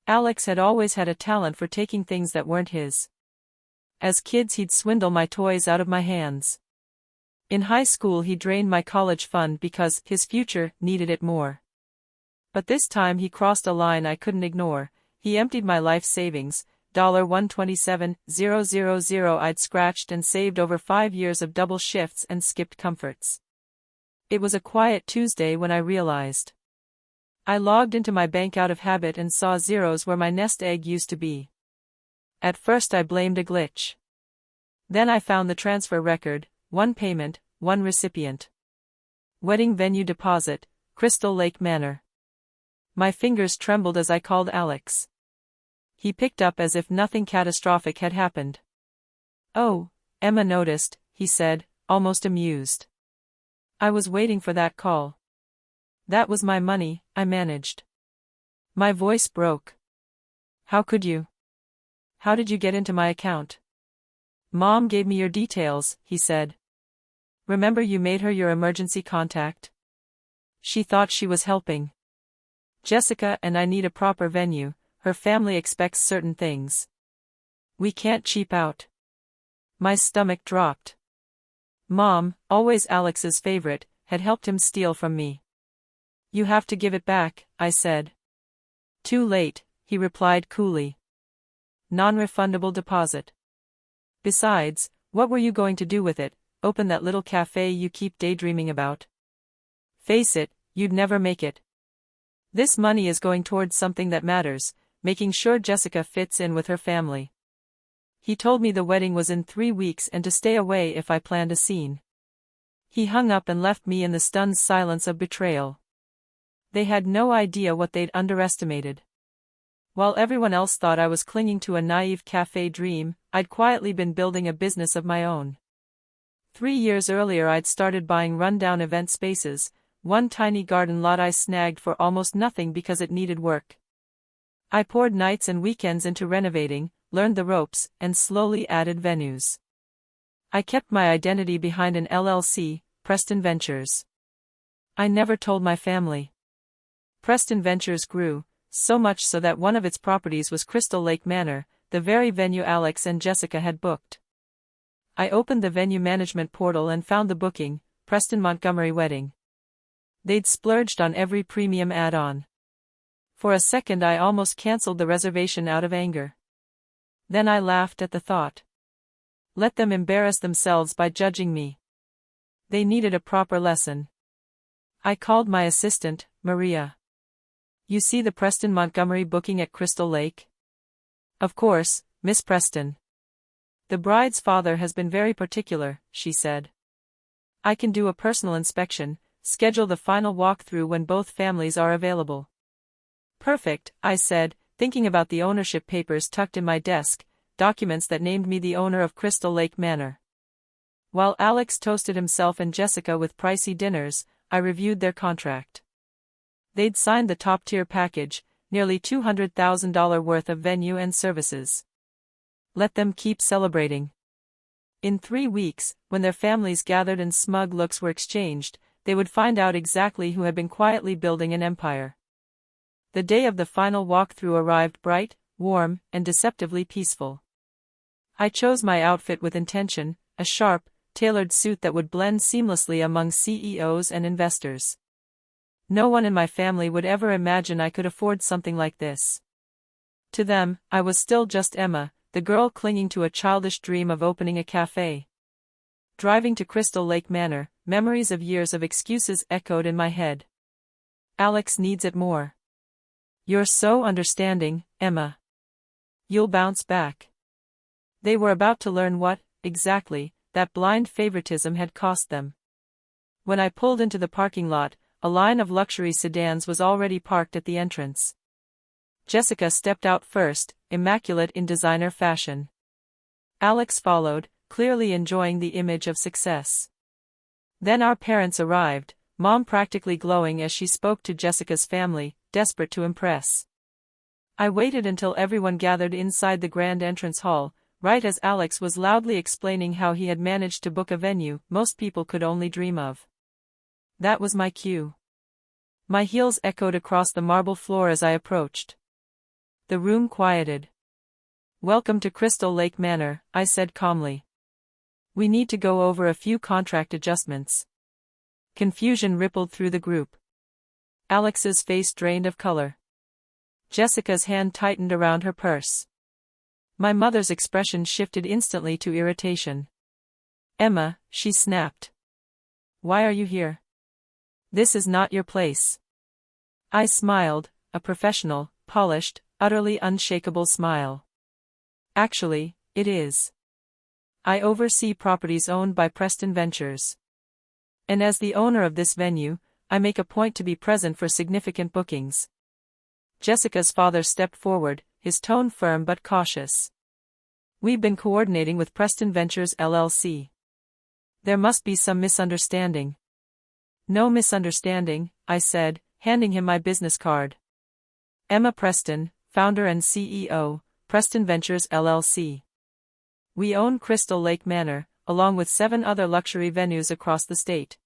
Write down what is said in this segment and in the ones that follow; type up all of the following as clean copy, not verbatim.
Alex had always had a talent for taking things that weren't his. As kids he'd swindle my toys out of my hands. In high school he drained my college fund because his future needed it more. But this time he crossed a line I couldn't ignore. He emptied my life savings, $127,000 I'd scratched and saved over 5 years of double shifts and skipped comforts. It was a quiet Tuesday when I realized. I logged into my bank out of habit and saw zeros where my nest egg used to be. At first I blamed a glitch. Then I found the transfer record, one payment, one recipient. Wedding venue deposit, Crystal Lake Manor. My fingers trembled as I called Alex. He picked up as if nothing catastrophic had happened. "Oh, Emma noticed," he said, almost amused. "I was waiting for that call." "That was my money," I managed. My voice broke. "How could you? How did you get into my account?" "Mom gave me your details," he said. "Remember you made her your emergency contact? She thought she was helping. Jessica and I need a proper venue. Her family expects certain things. We can't cheap out." My stomach dropped. Mom, always Alex's favorite, had helped him steal from me. "You have to give it back," I said. "Too late," he replied coolly. "Non-refundable deposit. Besides, what were you going to do with it? Open that little cafe you keep daydreaming about? Face it, you'd never make it. This money is going towards something that matters, making sure Jessica fits in with her family." He told me the wedding was in 3 weeks and to stay away if I planned a scene. He hung up and left me in the stunned silence of betrayal. They had no idea what they'd underestimated. While everyone else thought I was clinging to a naive cafe dream, I'd quietly been building a business of my own. 3 years earlier I'd started buying rundown event spaces, one tiny garden lot I snagged for almost nothing because it needed work. I poured nights and weekends into renovating, learned the ropes, and slowly added venues. I kept my identity behind an LLC, Preston Ventures. I never told my family. Preston Ventures grew, so much so that one of its properties was Crystal Lake Manor, the very venue Alex and Jessica had booked. I opened the venue management portal and found the booking, Preston Montgomery Wedding. They'd splurged on every premium add-on. For a second I almost cancelled the reservation out of anger. Then I laughed at the thought. Let them embarrass themselves by judging me. They needed a proper lesson. I called my assistant, Maria. "You see the Preston Montgomery booking at Crystal Lake?" "Of course, Miss Preston. The bride's father has been very particular," she said. "I can do a personal inspection, schedule the final walkthrough when both families are available." "Perfect," I said, thinking about the ownership papers tucked in my desk, documents that named me the owner of Crystal Lake Manor. While Alex toasted himself and Jessica with pricey dinners, I reviewed their contract. They'd signed the top-tier package, nearly $200,000 worth of venue and services. Let them keep celebrating. In 3 weeks, when their families gathered and smug looks were exchanged, they would find out exactly who had been quietly building an empire. The day of the final walkthrough arrived bright, warm, and deceptively peaceful. I chose my outfit with intention, a sharp, tailored suit that would blend seamlessly among CEOs and investors. No one in my family would ever imagine I could afford something like this. To them, I was still just Emma, the girl clinging to a childish dream of opening a cafe. Driving to Crystal Lake Manor, memories of years of excuses echoed in my head. "Alex needs it more. You're so understanding, Emma. You'll bounce back." They were about to learn what, exactly, that blind favoritism had cost them. When I pulled into the parking lot, a line of luxury sedans was already parked at the entrance. Jessica stepped out first, immaculate in designer fashion. Alex followed, clearly enjoying the image of success. Then our parents arrived, Mom practically glowing as she spoke to Jessica's family, desperate to impress. I waited until everyone gathered inside the grand entrance hall, right as Alex was loudly explaining how he had managed to book a venue most people could only dream of. That was my cue. My heels echoed across the marble floor as I approached. The room quieted. "Welcome to Crystal Lake Manor," I said calmly. "We need to go over a few contract adjustments." Confusion rippled through the group. Alex's face drained of color. Jessica's hand tightened around her purse. My mother's expression shifted instantly to irritation. "Emma," she snapped. "Why are you here? This is not your place." I smiled, a professional, polished, utterly unshakable smile. "Actually, it is. I oversee properties owned by Preston Ventures. And as the owner of this venue, I make a point to be present for significant bookings." Jessica's father stepped forward, his tone firm but cautious. "We've been coordinating with Preston Ventures LLC. There must be some misunderstanding." "No misunderstanding," I said, handing him my business card. "Emma Preston, founder and CEO, Preston Ventures LLC. We own Crystal Lake Manor, along with 7 other luxury venues across the state."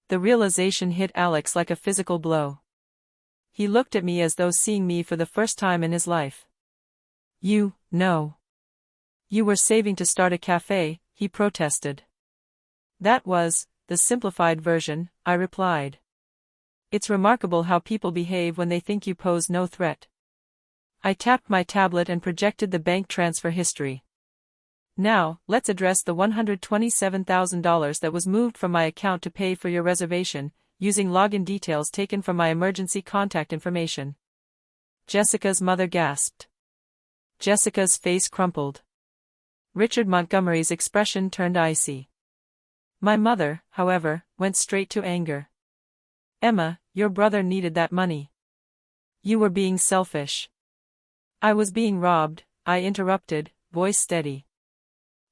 The realization hit Alex like a physical blow. He looked at me as though seeing me for the first time in his life. "You were saving to start a cafe," he protested. "That was the simplified version," I replied. "It's remarkable how people behave when they think you pose no threat." I tapped my tablet and projected the bank transfer history. "Now, let's address the $127,000 that was moved from my account to pay for your reservation, using login details taken from my emergency contact information." Jessica's mother gasped. Jessica's face crumpled. Richard Montgomery's expression turned icy. My mother, however, went straight to anger. "Emma, your brother needed that money. You were being selfish." "I was being robbed," I interrupted, voice steady.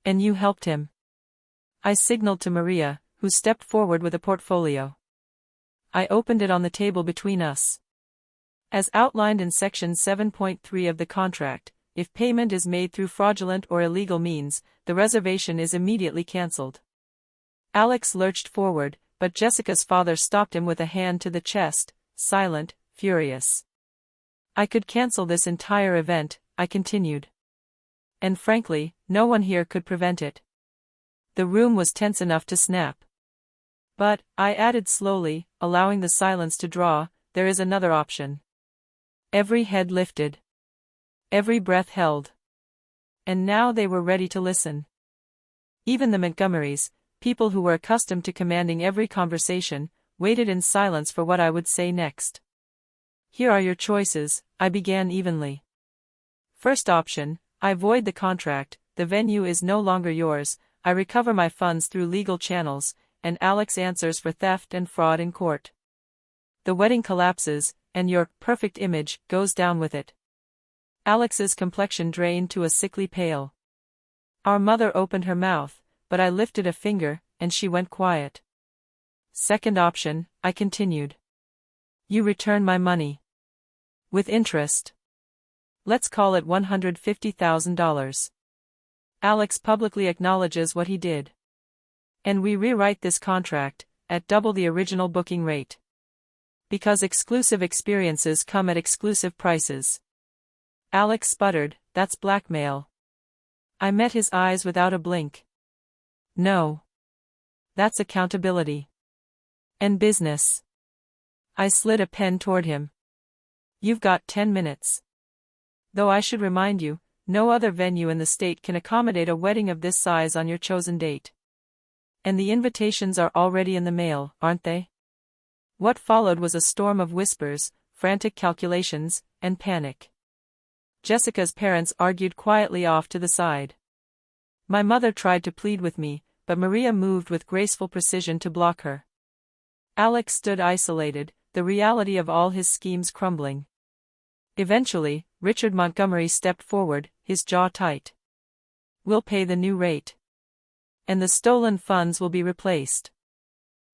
"And you helped him." I signaled to Maria, who stepped forward with a portfolio. I opened it on the table between us. "As outlined in Section 7.3 of the contract, if payment is made through fraudulent or illegal means, the reservation is immediately cancelled." Alex lurched forward, but Jessica's father stopped him with a hand to the chest, silent, furious. "I could cancel this entire event," I continued. "And frankly, no one here could prevent it." The room was tense enough to snap. "But," I added slowly, allowing the silence to draw, "there is another option." Every head lifted. Every breath held. And now they were ready to listen. Even the Montgomerys, people who were accustomed to commanding every conversation, waited in silence for what I would say next. "Here are your choices," I began evenly. "First option, I void the contract, the venue is no longer yours, I recover my funds through legal channels, and Alex answers for theft and fraud in court. The wedding collapses, and your perfect image goes down with it." Alex's complexion drained to a sickly pale. Our mother opened her mouth, but I lifted a finger, and she went quiet. "Second option," I continued. "You return my money. With interest. Let's call it $150,000. Alex publicly acknowledges what he did. And we rewrite this contract, at double the original booking rate. Because exclusive experiences come at exclusive prices." Alex sputtered, "That's blackmail." I met his eyes without a blink. "No. That's accountability. And business." I slid a pen toward him. "You've got 10 minutes. Though I should remind you, no other venue in the state can accommodate a wedding of this size on your chosen date. And the invitations are already in the mail, aren't they?" What followed was a storm of whispers, frantic calculations, and panic. Jessica's parents argued quietly off to the side. My mother tried to plead with me, but Maria moved with graceful precision to block her. Alex stood isolated, the reality of all his schemes crumbling. Eventually, Richard Montgomery stepped forward, his jaw tight. "We'll pay the new rate. And the stolen funds will be replaced.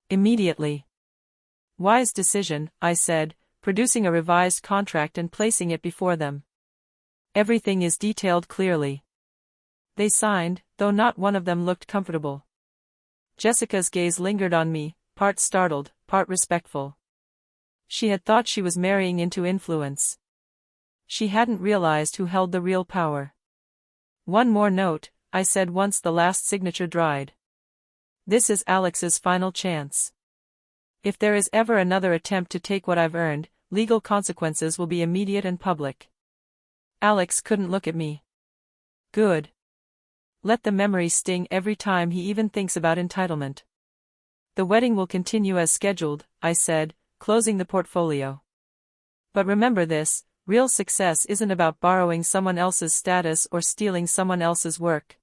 Immediately." "Wise decision," I said, producing a revised contract and placing it before them. "Everything is detailed clearly." They signed, though not one of them looked comfortable. Jessica's gaze lingered on me, part startled, part respectful. She had thought she was marrying into influence. She hadn't realized who held the real power. "One more note," I said once the last signature dried. "This is Alex's final chance. If there is ever another attempt to take what I've earned, legal consequences will be immediate and public." Alex couldn't look at me. Good. Let the memory sting every time he even thinks about entitlement. "The wedding will continue as scheduled," I said, closing the portfolio. "But remember this, real success isn't about borrowing someone else's status or stealing someone else's work.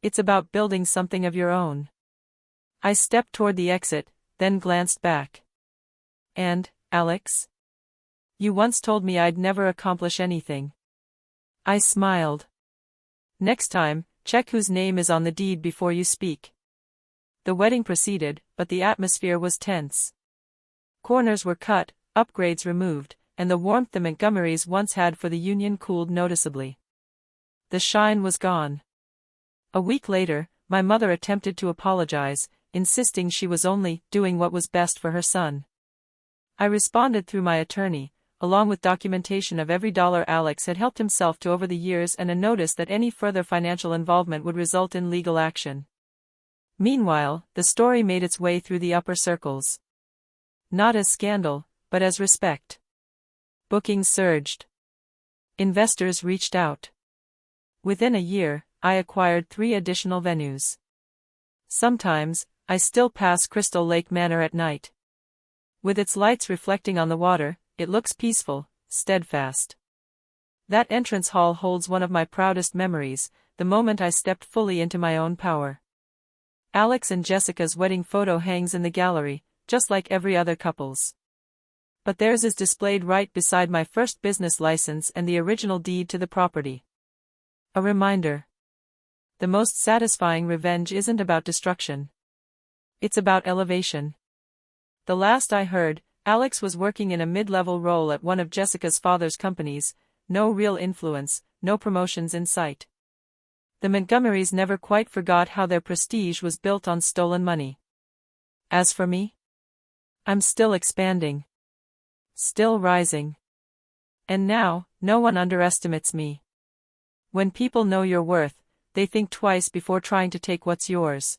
It's about building something of your own." I stepped toward the exit, then glanced back. "And, Alex? You once told me I'd never accomplish anything." I smiled. "Next time, check whose name is on the deed before you speak." The wedding proceeded, but the atmosphere was tense. Corners were cut, upgrades removed, and the warmth the Montgomerys once had for the union cooled noticeably. The shine was gone. A week later, my mother attempted to apologize, insisting she was only doing what was best for her son. I responded through my attorney, along with documentation of every dollar Alex had helped himself to over the years and a notice that any further financial involvement would result in legal action. Meanwhile, the story made its way through the upper circles. Not as scandal, but as respect. Bookings surged. Investors reached out. Within a year, I acquired 3 additional venues. Sometimes, I still pass Crystal Lake Manor at night. With its lights reflecting on the water, it looks peaceful, steadfast. That entrance hall holds one of my proudest memories, the moment I stepped fully into my own power. Alex and Jessica's wedding photo hangs in the gallery, just like every other couple's. But theirs is displayed right beside my first business license and the original deed to the property. A reminder. The most satisfying revenge isn't about destruction. It's about elevation. The last I heard, Alex was working in a mid-level role at one of Jessica's father's companies, no real influence, no promotions in sight. The Montgomerys never quite forgot how their prestige was built on stolen money. As for me, I'm still expanding. Still rising. And now, no one underestimates me. When people know your worth, they think twice before trying to take what's yours.